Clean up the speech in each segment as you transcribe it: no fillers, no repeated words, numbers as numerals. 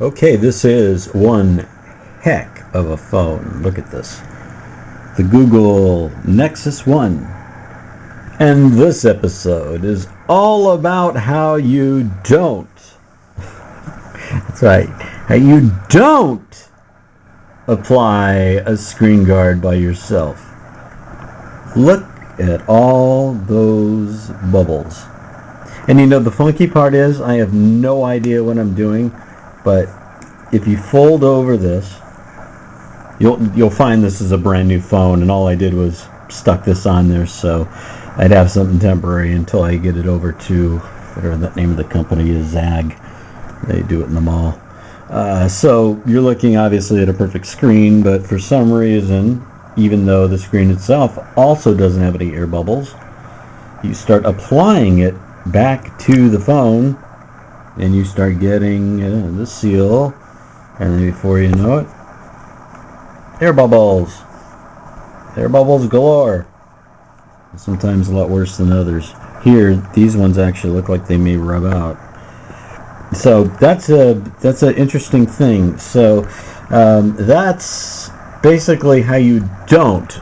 Okay, this is one heck of a phone. Look at this. The Google Nexus One. And this episode is all about how you don't. That's right. How you don't apply a screen guard by yourself. Look at all those bubbles. And you know, the funky part is I have no idea what I'm doing, but if you fold over this, you'll find this is a brand new phone, and all I did was stuck this on there, so I'd have something temporary until I get it over to whatever the name of the company is, Zag. They do it in the mall. So you're looking obviously at a perfect screen, but for some reason, even though the screen itself also doesn't have any air bubbles, you start applying it back to the phone and you start getting the seal, and then before you know it, air bubbles galore. Sometimes a lot worse than others. Here, these ones actually look like they may rub out. So that's an interesting thing. So that's basically how you don't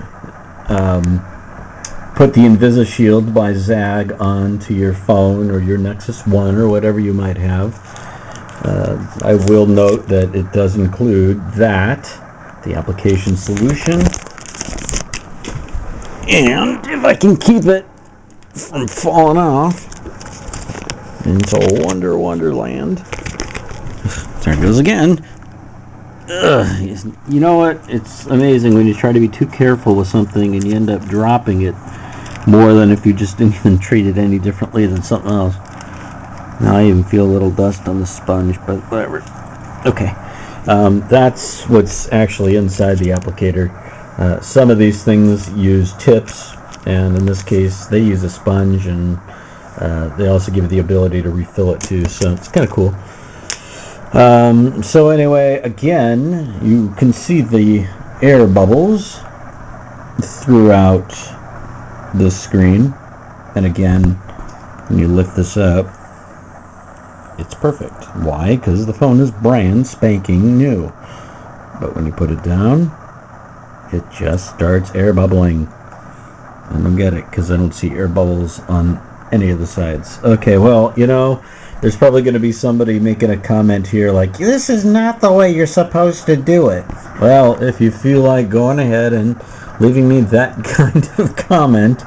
put the invisishield by Zag onto your phone or your Nexus One or whatever you might have. I will note that it does include that, the application solution, and if I can keep it from falling off into Wonderland. There it goes again. Ugh. You know what? It's amazing when you try to be too careful with something and you end up dropping it more than if you just didn't even treat it any differently than something else. Now I even feel a little dust on the sponge, but whatever. Okay. That's what's actually inside the applicator. Some of these things use tips, and in this case they use a sponge, and they also give you the ability to refill it too, so it's kind of cool. So anyway, again, you can see the air bubbles throughout the screen, and again, when you lift this up, it's perfect. Why? Because the phone is brand spanking new. But when you put it down, it just starts air bubbling. I don't get it, because I don't see air bubbles on any of the sides. Okay, well, you know, there's probably going to be somebody making a comment here like, this is not the way you're supposed to do it. Well, if you feel like going ahead and leaving me that kind of comment,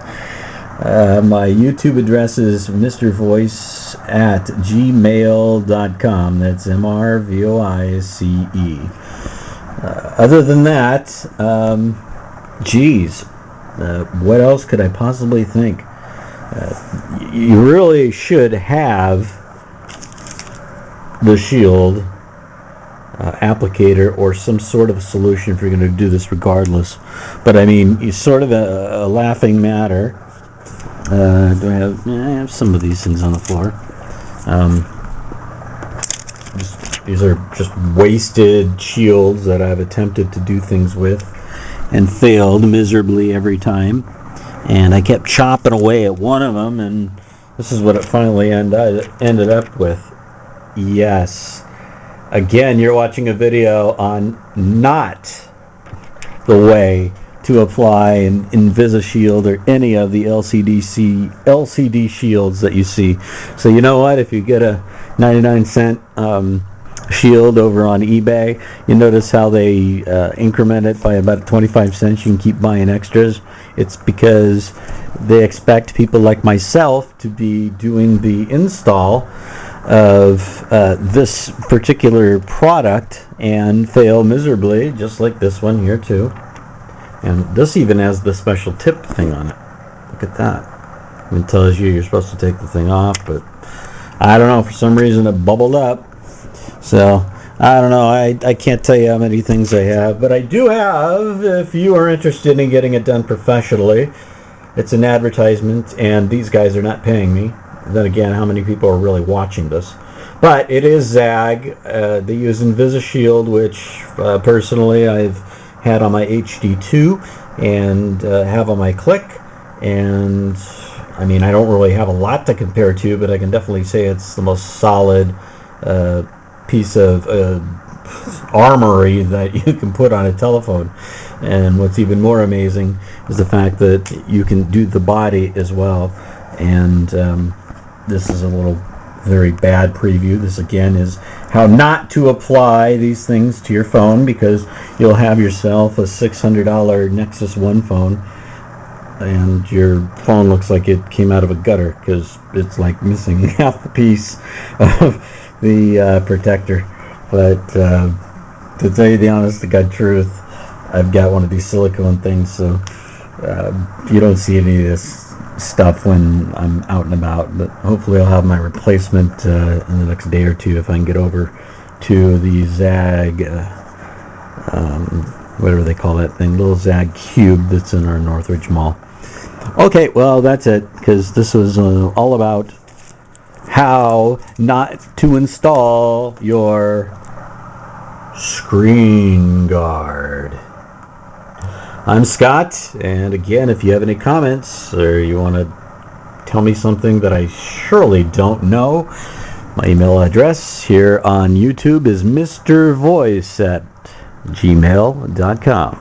my YouTube address is mrvoice@gmail.com. That's MRVOICE. Other than that, geez, what else could I possibly think? You really should have the shield applicator or some sort of solution if you're going to do this regardless. But I mean, it's sort of a laughing matter. I have some of these things on the floor. These are just wasted shields that I've attempted to do things with and failed miserably every time. And I kept chopping away at one of them, and this is what it finally ended up with. Yes. Again, you're watching a video on not the way to apply an invisishield or any of the LCD shields that you see. So you know what? If you get a 99-cent shield over on eBay, you notice how they increment it by about 25 cents. You can keep buying extras. It's because they expect people like myself to be doing the install of this particular product and fail miserably, just like this one here too. And this even has the special tip thing on it. Look at that. It tells you you're supposed to take the thing off, but I don't know, for some reason it bubbled up. So I don't know, I can't tell you how many things I have, but I do have, if you are interested in getting it done professionally. It's an advertisement, and these guys are not paying me. Then again, how many people are really watching this? But it is Zag. They use invisishield, which personally I've had on my HD2 and have on my Click. And I mean, I don't really have a lot to compare to, but I can definitely say it's the most solid piece of armory that you can put on a telephone. And what's even more amazing is the fact that you can do the body as well. And this is a little very bad preview. This again is how not to apply these things to your phone, because you'll have yourself a $600 Nexus One phone and your phone looks like it came out of a gutter, because it's like missing half the piece of the protector. But to tell you the honest to God truth, I've got one of these silicone things, so you don't see any of this stuff when I'm out and about. But hopefully I'll have my replacement in the next day or two, if I can get over to the Zag, whatever they call that thing, little Zag cube that's in our Northridge Mall. Okay, well, that's it, because this was all about how not to install your screen guard. I'm Scott, and again, if you have any comments or you want to tell me something that I surely don't know, my email address here on YouTube is mrvoice@gmail.com.